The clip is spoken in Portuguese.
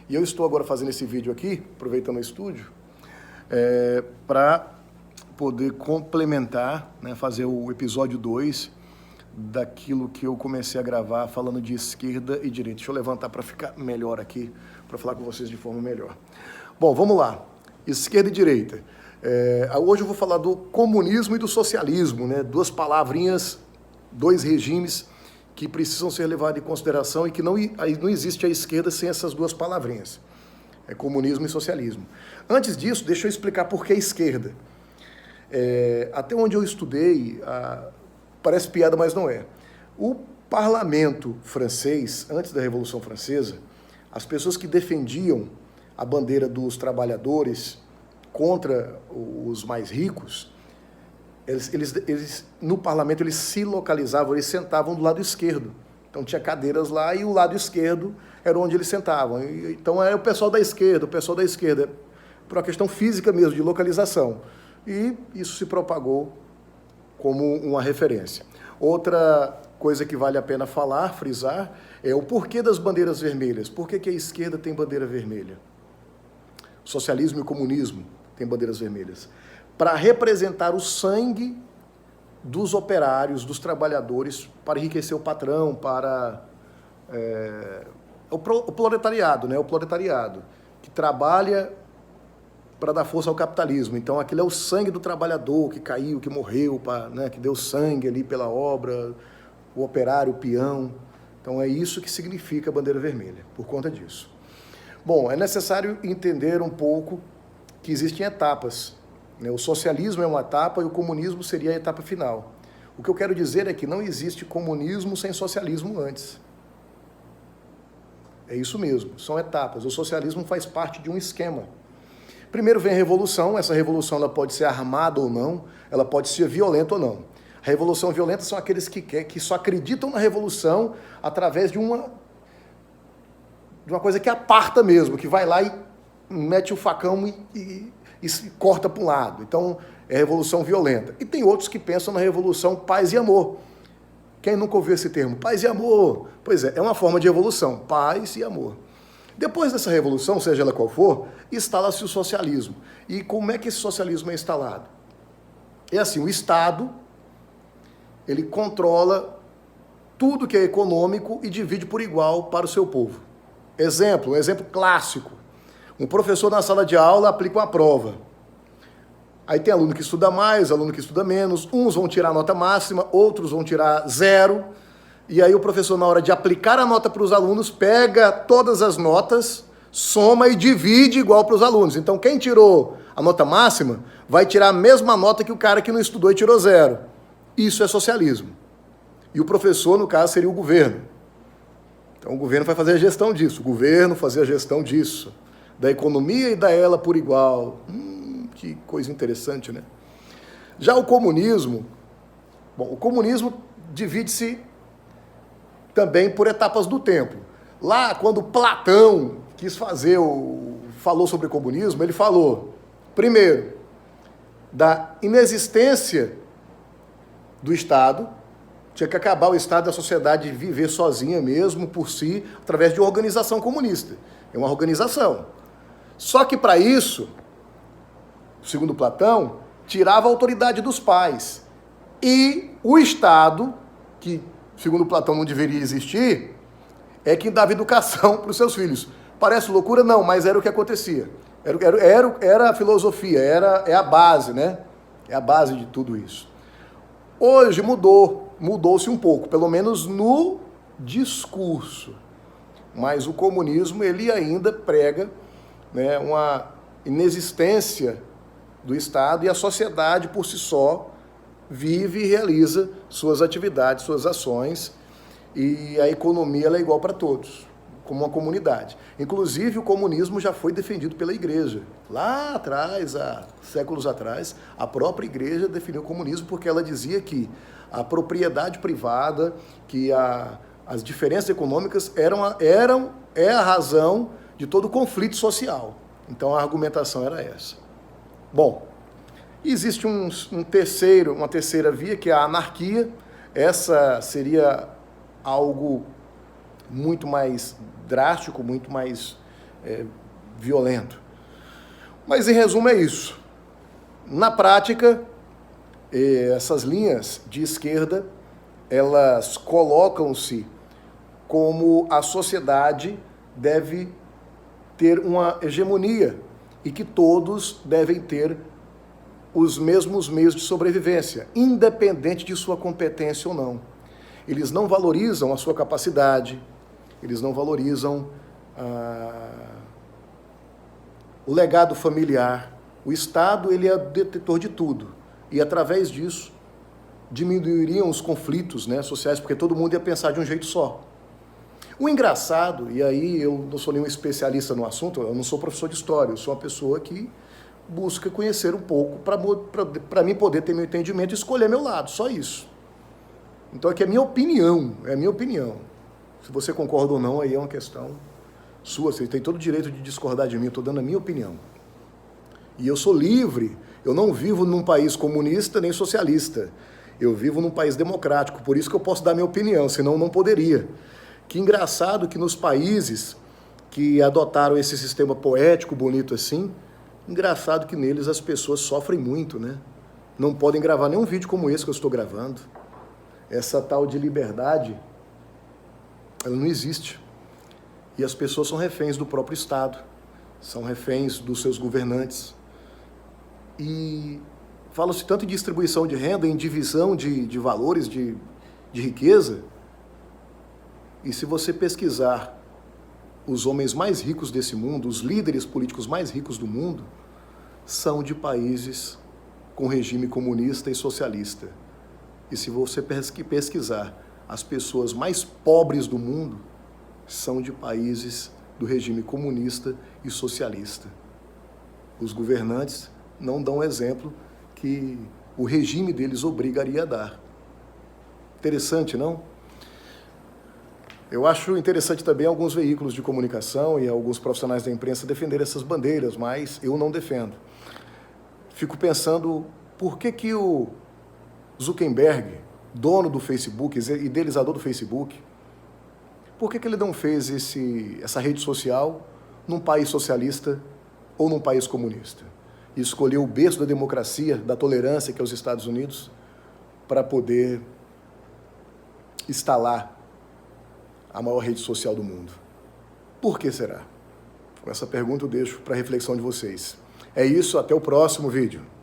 E eu estou agora fazendo esse vídeo aqui, aproveitando o estúdio, para poder complementar, né, fazer o episódio 2 daquilo que eu comecei a gravar falando de esquerda e direita. Deixa eu levantar para ficar melhor aqui, para falar com vocês de forma melhor. Bom, vamos lá. Esquerda e direita. Hoje eu vou falar do comunismo e do socialismo, né? Duas palavrinhas, dois regimes que precisam ser levados em consideração e que não existe a esquerda sem essas duas palavrinhas. É comunismo e socialismo. Antes disso, deixa eu explicar por que a esquerda. Até onde eu estudei, parece piada, mas não é. O parlamento francês, antes da Revolução Francesa, as pessoas que defendiam a bandeira dos trabalhadores contra os mais ricos, eles no parlamento eles se localizavam, eles sentavam do lado esquerdo. Então tinha cadeiras lá e o lado esquerdo era onde eles sentavam. Então era o pessoal da esquerda, por uma questão física mesmo, de localização. E isso se propagou como uma referência. Outra coisa que vale a pena falar, frisar, é o porquê das bandeiras vermelhas. Por que a esquerda tem bandeira vermelha? Socialismo e comunismo têm bandeiras vermelhas. Para representar o sangue dos operários, dos trabalhadores, para enriquecer o patrão, para o proletariado, né? O proletariado, que trabalha para dar força ao capitalismo. Então, aquele é o sangue do trabalhador que caiu, que morreu, né, que deu sangue ali pela obra, o operário, o peão. Então, é isso que significa a bandeira vermelha, por conta disso. Bom, é necessário entender um pouco que existem etapas, né? O socialismo é uma etapa e o comunismo seria a etapa final. O que eu quero dizer é que não existe comunismo sem socialismo antes. É isso mesmo, são etapas. O socialismo faz parte de um esquema. Primeiro vem a revolução, essa revolução ela pode ser armada ou não, ela pode ser violenta ou não. A revolução violenta são aqueles que só acreditam na revolução através de uma coisa que aparta mesmo, que vai lá e mete o facão e corta para um lado. Então, é revolução violenta. E tem outros que pensam na revolução paz e amor. Quem nunca ouviu esse termo? Paz e amor. Pois é uma forma de revolução, paz e amor. Depois dessa revolução, seja ela qual for, instala-se o socialismo. E como é que esse socialismo é instalado? É assim, o Estado, ele controla tudo que é econômico e divide por igual para o seu povo. Um exemplo clássico. Um professor na sala de aula aplica uma prova. Aí tem aluno que estuda mais, aluno que estuda menos, uns vão tirar a nota máxima, outros vão tirar 0. E aí o professor, na hora de aplicar a nota para os alunos, pega todas as notas, soma e divide igual para os alunos. Então, quem tirou a nota máxima vai tirar a mesma nota que o cara que não estudou e tirou 0. Isso é socialismo. E o professor, no caso, seria o governo. Então, o governo vai fazer a gestão disso. O governo fazer a gestão disso. Da economia e da ela por igual. Que coisa interessante, né? Já o comunismo divide-se também por etapas do tempo. Lá, quando Platão falou sobre o comunismo, ele falou, primeiro, da inexistência do Estado, tinha que acabar o Estado e a sociedade viver sozinha mesmo, por si, através de uma organização comunista. É uma organização. Só que para isso, segundo Platão, tirava a autoridade dos pais. E o Estado, que segundo Platão não deveria existir, é quem dava educação para os seus filhos. Parece loucura? Não, mas era o que acontecia. Era a filosofia, é a base, né? É a base de tudo isso. Hoje mudou-se um pouco, pelo menos no discurso. Mas o comunismo, ele ainda prega, né, uma inexistência do Estado e a sociedade, por si só, vive e realiza suas atividades, suas ações, e a economia ela é igual para todos, como uma comunidade. Inclusive, o comunismo já foi defendido pela Igreja. Lá atrás, há séculos atrás, a própria Igreja definiu o comunismo porque ela dizia que a propriedade privada, que as diferenças econômicas é a razão de todo conflito social. Então, a argumentação era essa. Bom, existe uma terceira via, que é a anarquia. Essa seria algo muito mais drástico, muito mais violento. Mas, em resumo, é isso. Na prática, essas linhas de esquerda, elas colocam-se como a sociedade deve ter uma hegemonia e que todos devem ter os mesmos meios de sobrevivência, independente de sua competência ou não. Eles não valorizam a sua capacidade, eles não valorizam o legado familiar. O Estado, ele é detetor de tudo. E, através disso, diminuiriam os conflitos, né, sociais, porque todo mundo ia pensar de um jeito só. O engraçado, e aí eu não sou nenhum especialista no assunto, eu não sou professor de história, eu sou uma pessoa que busca conhecer um pouco para mim poder ter meu entendimento e escolher meu lado, só isso. Então aqui é minha opinião, Se você concorda ou não, aí é uma questão sua, você tem todo o direito de discordar de mim, eu estou dando a minha opinião. E eu sou livre, eu não vivo num país comunista nem socialista, eu vivo num país democrático, por isso que eu posso dar minha opinião, senão eu não poderia. Que engraçado que nos países que adotaram esse sistema poético, bonito assim, engraçado que neles as pessoas sofrem muito, né? Não podem gravar nenhum vídeo como esse que eu estou gravando. Essa tal de liberdade, ela não existe. E as pessoas são reféns do próprio Estado, são reféns dos seus governantes. E fala-se tanto em distribuição de renda, em divisão de valores, de riqueza. E se você pesquisar os homens mais ricos desse mundo, os líderes políticos mais ricos do mundo, são de países com regime comunista e socialista. E se você pesquisar as pessoas mais pobres do mundo, são de países do regime comunista e socialista. Os governantes não dão exemplo que o regime deles obrigaria a dar. Interessante, não? Eu acho interessante também alguns veículos de comunicação e alguns profissionais da imprensa defender essas bandeiras, mas eu não defendo. Fico pensando, por que o Zuckerberg, dono do Facebook, idealizador do Facebook, por que ele não fez essa rede social num país socialista ou num país comunista? E escolheu o berço da democracia, da tolerância, que é os Estados Unidos, para poder instalar a maior rede social do mundo. Por que será? Com essa pergunta eu deixo para a reflexão de vocês. É isso, até o próximo vídeo.